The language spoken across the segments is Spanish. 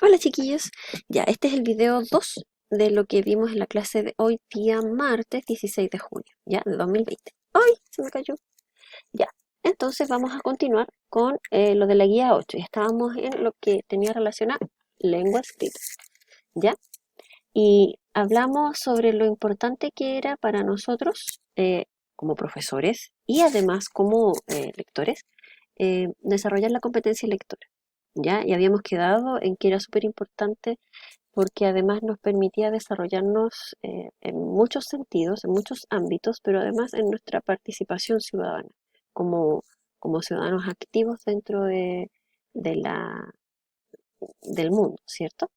Hola chiquillos, ya este es el video 2 de lo que vimos en la clase de hoy día martes 16 de junio, ya, de 2020. ¡Ay! Se me cayó. Ya, entonces vamos a continuar con lo de la guía 8. Ya estábamos en lo que tenía relación a lengua escrita, ¿ya? Y hablamos sobre lo importante que era para nosotros como profesores y además como lectores desarrollar la competencia lectora. ¿Ya? Y habíamos quedado en que era súper importante porque además nos permitía desarrollarnos en muchos sentidos, en muchos ámbitos, pero además en nuestra participación ciudadana, como, como ciudadanos activos dentro de del mundo, ¿cierto?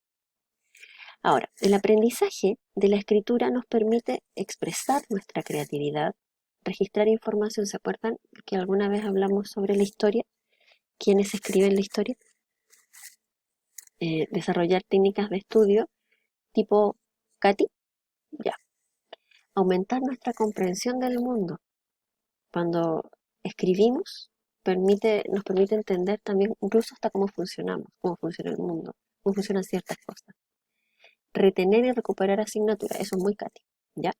Ahora, el aprendizaje de la escritura nos permite expresar nuestra creatividad, registrar información. ¿Se acuerdan que alguna vez hablamos sobre la historia? ¿Quiénes escriben la historia? Desarrollar técnicas de estudio tipo Katy, ya. Aumentar nuestra comprensión del mundo. Cuando escribimos, nos permite entender también incluso hasta cómo funcionamos, cómo funciona el mundo, cómo funcionan ciertas cosas. Retener y recuperar asignaturas, eso es muy Katy, ¿ya?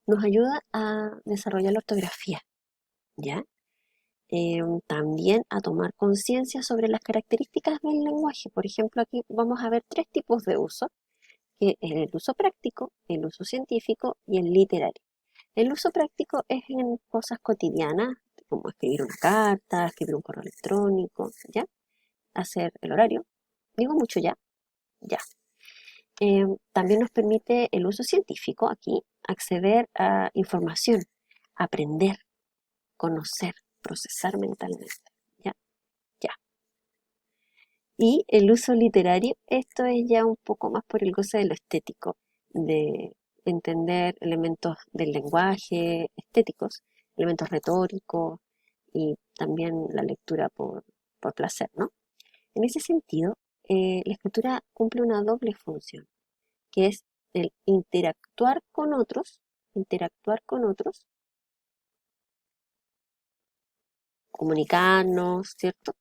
Nos ayuda a desarrollar la ortografía, ¿ya? También a tomar conciencia sobre las características del lenguaje. Por ejemplo, aquí vamos a ver tres tipos de uso, que es el uso práctico, el uso científico y el literario. El uso práctico es en cosas cotidianas, como escribir una carta, escribir un correo electrónico, ¿ya? Hacer el horario. Digo mucho ya, ya. También nos permite el uso científico aquí, acceder a información, aprender, conocer, procesar mentalmente, ¿ya? Ya. Y el uso literario, esto es ya un poco más por el goce de lo estético, de entender elementos del lenguaje estéticos, elementos retóricos y también la lectura por placer, ¿no? En ese sentido, la escritura cumple una doble función, que es el interactuar con otros, comunicarnos, ¿cierto?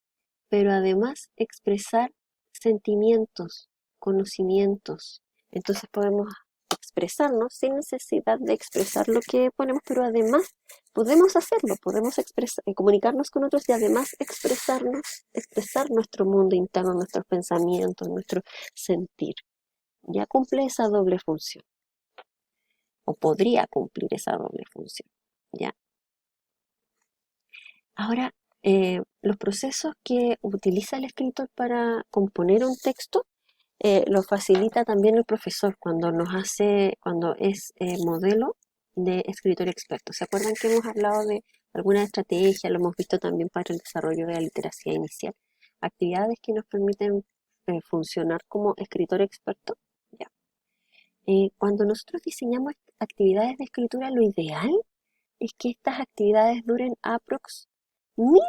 Pero además expresar sentimientos, conocimientos. Entonces podemos expresarnos sin necesidad de expresar lo que ponemos, pero además podemos hacerlo, podemos comunicarnos con otros y además expresar nuestro mundo interno, nuestros pensamientos, nuestro sentir. Ya cumple esa doble función, o podría cumplir esa doble función, ¿ya? Ahora, los procesos que utiliza el escritor para componer un texto lo facilita también el profesor cuando es modelo de escritor experto. ¿Se acuerdan que hemos hablado de alguna estrategia? Lo hemos visto también para el desarrollo de la literacia inicial. Actividades que nos permiten funcionar como escritor experto. Ya. Cuando nosotros diseñamos actividades de escritura, lo ideal es que estas actividades duren mínimo,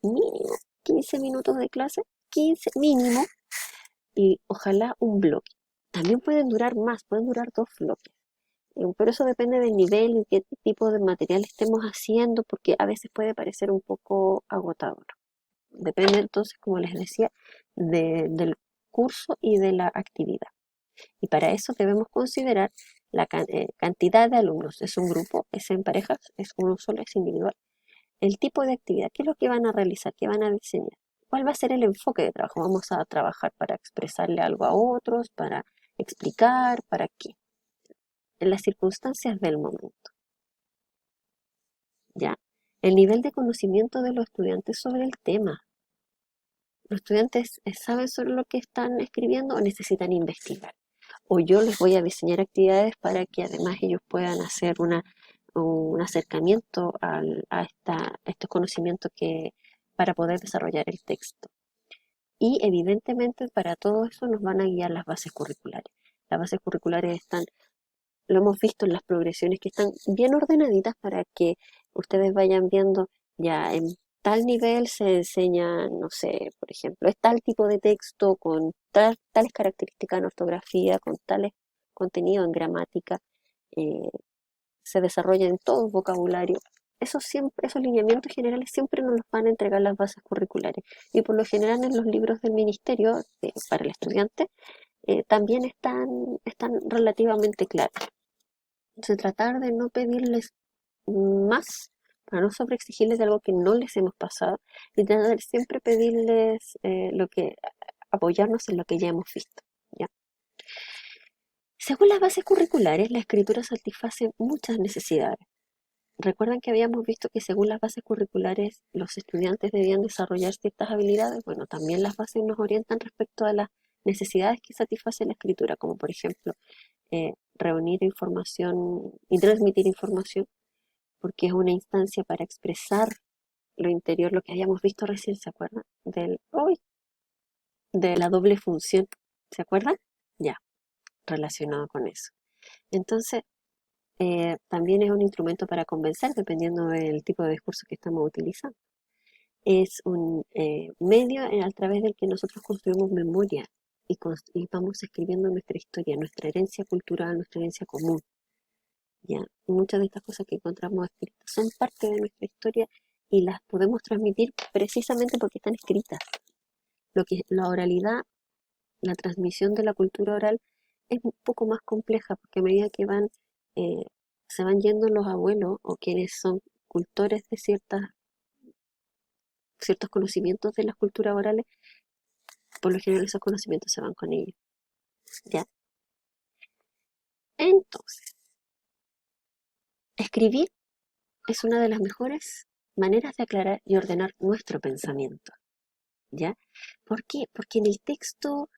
mínimo 15 minutos de clase, 15 mínimo, y ojalá un bloque. También pueden durar más, pueden durar dos bloques. Pero eso depende del nivel y qué tipo de material estemos haciendo, porque a veces puede parecer un poco agotador. Depende entonces, como les decía, del curso y de la actividad. Y para eso debemos considerar la cantidad de alumnos. ¿Es un grupo? ¿Es en parejas? ¿Es uno solo? ¿Es individual? El tipo de actividad, qué es lo que van a realizar, qué van a diseñar, cuál va a ser el enfoque de trabajo. Vamos a trabajar para expresarle algo a otros, para explicar, para qué, en las circunstancias del momento, ¿ya? El nivel de conocimiento de los estudiantes sobre el tema. ¿Los estudiantes saben sobre lo que están escribiendo o necesitan investigar? O yo les voy a diseñar actividades para que además ellos puedan hacer un acercamiento a estos conocimientos para poder desarrollar el texto. Y evidentemente para todo eso nos van a guiar las bases curriculares. Las bases curriculares lo hemos visto en las progresiones que están bien ordenaditas para que ustedes vayan viendo ya en tal nivel se enseña, no sé, por ejemplo, es tal tipo de texto con tales características en ortografía, con tales contenidos en gramática, eh, se desarrolla en todo vocabulario. esos lineamientos generales siempre nos los van a entregar las bases curriculares. Y por lo general en los libros del ministerio para el estudiante también están relativamente claros. Entonces tratar de no pedirles más, para no sobreexigirles de algo que no les hemos pasado, y tratar de siempre pedirles apoyarnos en lo que ya hemos visto. ¿Ya? Según las bases curriculares, la escritura satisface muchas necesidades. ¿Recuerdan que habíamos visto que según las bases curriculares los estudiantes debían desarrollar ciertas habilidades? Bueno, también las bases nos orientan respecto a las necesidades que satisface la escritura, como por ejemplo reunir información y transmitir información, porque es una instancia para expresar lo interior, lo que habíamos visto recién, ¿se acuerdan? De la doble función, ¿se acuerdan? Ya, relacionado con eso. Entonces, también es un instrumento para convencer, dependiendo del tipo de discurso que estamos utilizando. Es un medio a través del que nosotros construimos memoria y vamos escribiendo nuestra historia, nuestra herencia cultural, nuestra herencia común. ¿Ya? Y muchas de estas cosas que encontramos escritas son parte de nuestra historia y las podemos transmitir precisamente porque están escritas. La oralidad, la transmisión de la cultura oral es un poco más compleja porque a medida que eh, se van yendo los abuelos o quienes son cultores de ciertos conocimientos de las culturas orales, por lo general esos conocimientos se van con ellos. ¿Ya? Entonces, escribir es una de las mejores maneras de aclarar y ordenar nuestro pensamiento. ¿Ya? ¿Por qué? Porque en el texto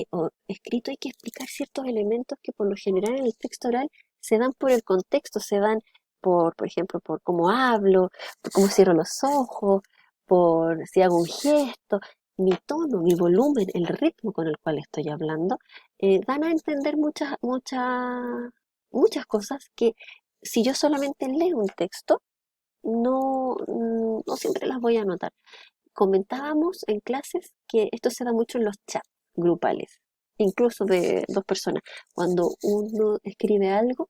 o escrito hay que explicar ciertos elementos que por lo general en el texto oral se dan por el contexto, se dan por ejemplo, por cómo hablo, por cómo cierro los ojos, por si hago un gesto, mi tono, mi volumen, el ritmo con el cual estoy hablando, dan a entender muchas cosas que si yo solamente leo un texto, no siempre las voy a notar. Comentábamos en clases que esto se da mucho en los chats grupales, incluso de dos personas. Cuando uno escribe algo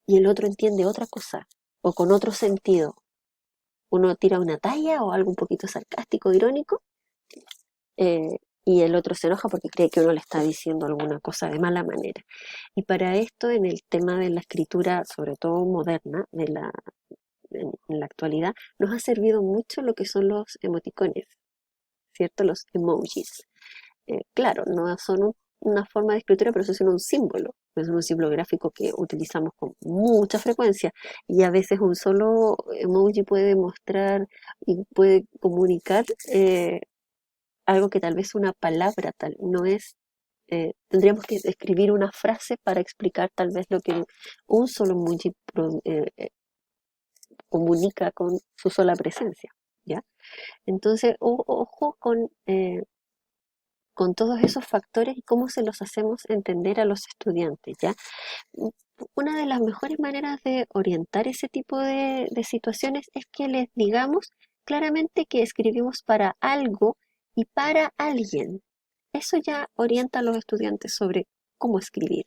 y el otro entiende otra cosa o con otro sentido, uno tira una talla o algo un poquito sarcástico, irónico, y el otro se enoja porque cree que uno le está diciendo alguna cosa de mala manera. Y para esto, en el tema de la escritura, sobre todo moderna, en la actualidad, nos ha servido mucho lo que son los emoticones, ¿cierto? Los emojis. Claro, no son una forma de escritura, pero eso es un símbolo. Es un símbolo gráfico que utilizamos con mucha frecuencia y a veces un solo emoji puede mostrar y puede comunicar algo que tal vez una palabra tal no es. Tendríamos que escribir una frase para explicar tal vez lo que un solo emoji comunica con su sola presencia, ¿ya? Entonces, ojo con todos esos factores y cómo se los hacemos entender a los estudiantes, ¿ya? Una de las mejores maneras de orientar ese tipo de situaciones es que les digamos claramente que escribimos para algo y para alguien. Eso ya orienta a los estudiantes sobre cómo escribir.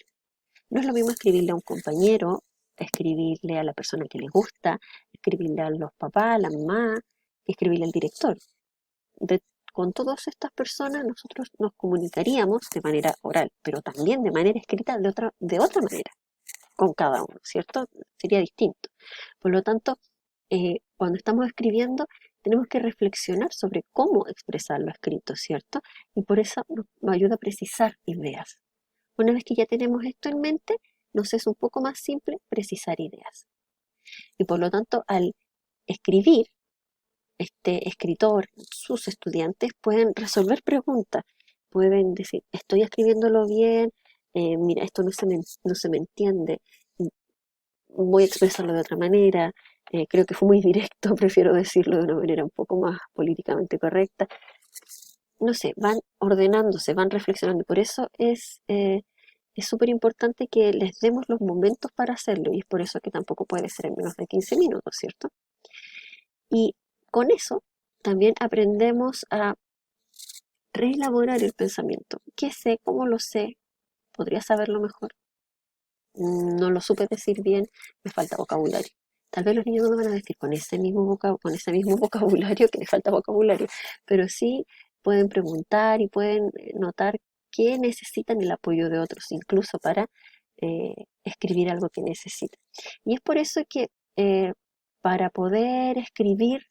No es lo mismo escribirle a un compañero, escribirle a la persona que le gusta, escribirle a los papás, a la mamá, que escribirle al director. De- con todas estas personas nosotros nos comunicaríamos de manera oral, pero también de manera escrita de otra manera, con cada uno, ¿cierto? Sería distinto. Por lo tanto, cuando estamos escribiendo, tenemos que reflexionar sobre cómo expresar lo escrito, ¿cierto? Y por eso nos ayuda a precisar ideas. Una vez que ya tenemos esto en mente, nos es un poco más simple precisar ideas. Y por lo tanto, al escribir, este escritor, sus estudiantes pueden resolver preguntas, pueden decir, estoy escribiéndolo bien, mira, esto no se me entiende, voy a expresarlo de otra manera, creo que fue muy directo, prefiero decirlo de una manera un poco más políticamente correcta. No sé, van ordenándose, van reflexionando, por eso es súper importante que les demos los momentos para hacerlo y es por eso que tampoco puede ser en menos de 15 minutos, ¿cierto? Y con eso también aprendemos a reelaborar el pensamiento. ¿Qué sé? ¿Cómo lo sé? ¿Podría saberlo mejor? No lo supe decir bien, me falta vocabulario. Tal vez los niños no me van a decir con ese mismo con ese mismo vocabulario, que les falta vocabulario, pero sí pueden preguntar y pueden notar que necesitan el apoyo de otros, incluso para escribir algo que necesitan. Y es por eso que para poder escribir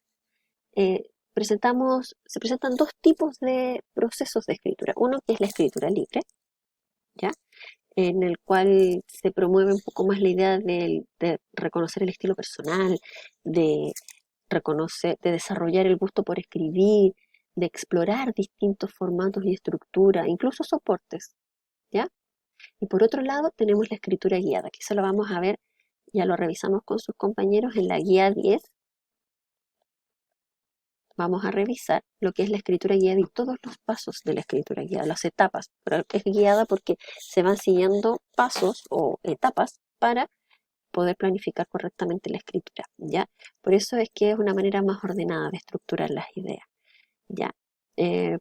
se presentan dos tipos de procesos de escritura. Uno que es la escritura libre, ¿ya? En el cual se promueve un poco más la idea de reconocer el estilo personal, de de desarrollar el gusto por escribir, de explorar distintos formatos y estructuras, incluso soportes, ¿ya? Y por otro lado tenemos la escritura guiada, que eso lo vamos a ver, ya lo revisamos con sus compañeros en la guía 10. Vamos a revisar lo que es la escritura guiada y todos los pasos de la escritura guiada, las etapas. Pero es guiada porque se van siguiendo pasos o etapas para poder planificar correctamente la escritura, ¿ya? Por eso es que es una manera más ordenada de estructurar las ideas, ¿ya?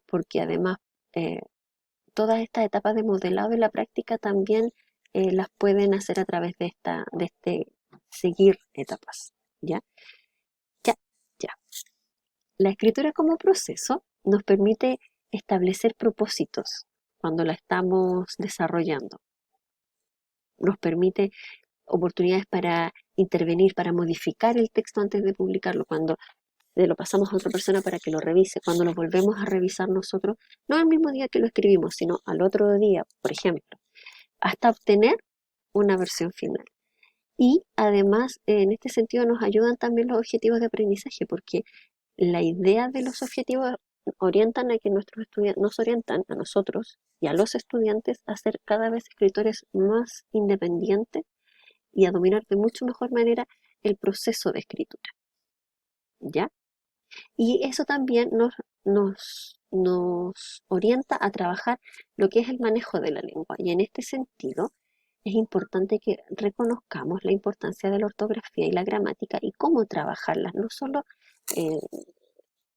Porque además eh, todas estas etapas de modelado y la práctica también las pueden hacer a través de este seguir etapas, ¿ya? Ya, ya. La escritura como proceso nos permite establecer propósitos cuando la estamos desarrollando. Nos permite oportunidades para intervenir, para modificar el texto antes de publicarlo, cuando lo pasamos a otra persona para que lo revise, cuando lo volvemos a revisar nosotros, no el mismo día que lo escribimos, sino al otro día, por ejemplo, hasta obtener una versión final. Y además, en este sentido, nos ayudan también los objetivos de aprendizaje, porque la idea de los objetivos orientan a que nuestros estudiantes nos orientan a nosotros y a los estudiantes a ser cada vez escritores más independientes y a dominar de mucho mejor manera el proceso de escritura, ¿ya? Y eso también nos orienta a trabajar lo que es el manejo de la lengua. Y en este sentido, es importante que reconozcamos la importancia de la ortografía y la gramática y cómo trabajarlas, no solo eh,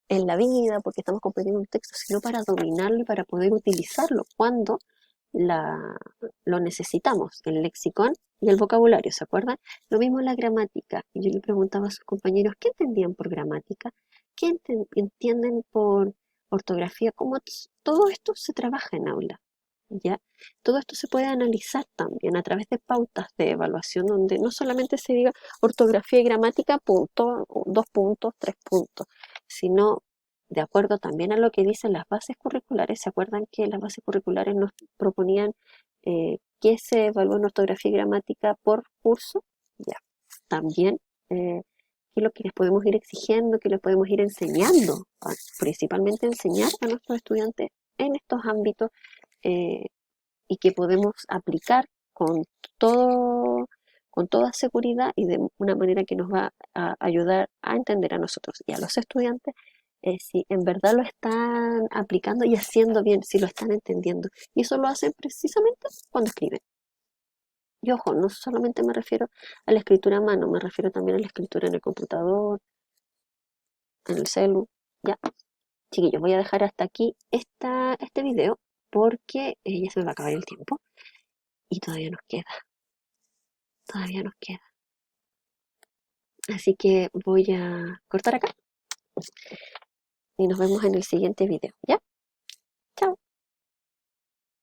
en la vida, porque estamos comprendiendo un texto, sino para dominarlo y para poder utilizarlo cuando la, lo necesitamos, el lexicón y el vocabulario, ¿se acuerdan? Lo mismo en la gramática. Y yo le preguntaba a sus compañeros, ¿qué entendían por gramática? ¿Qué entienden por ortografía? ¿Cómo todo esto se trabaja en aula? ¿Ya? Todo esto se puede analizar también a través de pautas de evaluación donde no solamente se diga ortografía y gramática, punto, 2 puntos, 3 puntos, sino de acuerdo también a lo que dicen las bases curriculares. ¿Se acuerdan que las bases curriculares nos proponían que se evalúa en ortografía y gramática por curso? Ya, también qué es lo que les podemos ir exigiendo, que les podemos ir enseñando, principalmente enseñar a nuestros estudiantes en estos ámbitos eh, y que podemos aplicar todo, con toda seguridad y de una manera que nos va a ayudar a entender a nosotros y a los estudiantes si en verdad lo están aplicando y haciendo bien, si lo están entendiendo. Y eso lo hacen precisamente cuando escriben. Y ojo, no solamente me refiero a la escritura a mano, me refiero también a la escritura en el computador, en el celu. Ya, chiquillos, voy a dejar hasta aquí este video porque ya se me va a acabar el tiempo y todavía nos queda. Así que voy a cortar acá y nos vemos en el siguiente video, ¿ya? Chao.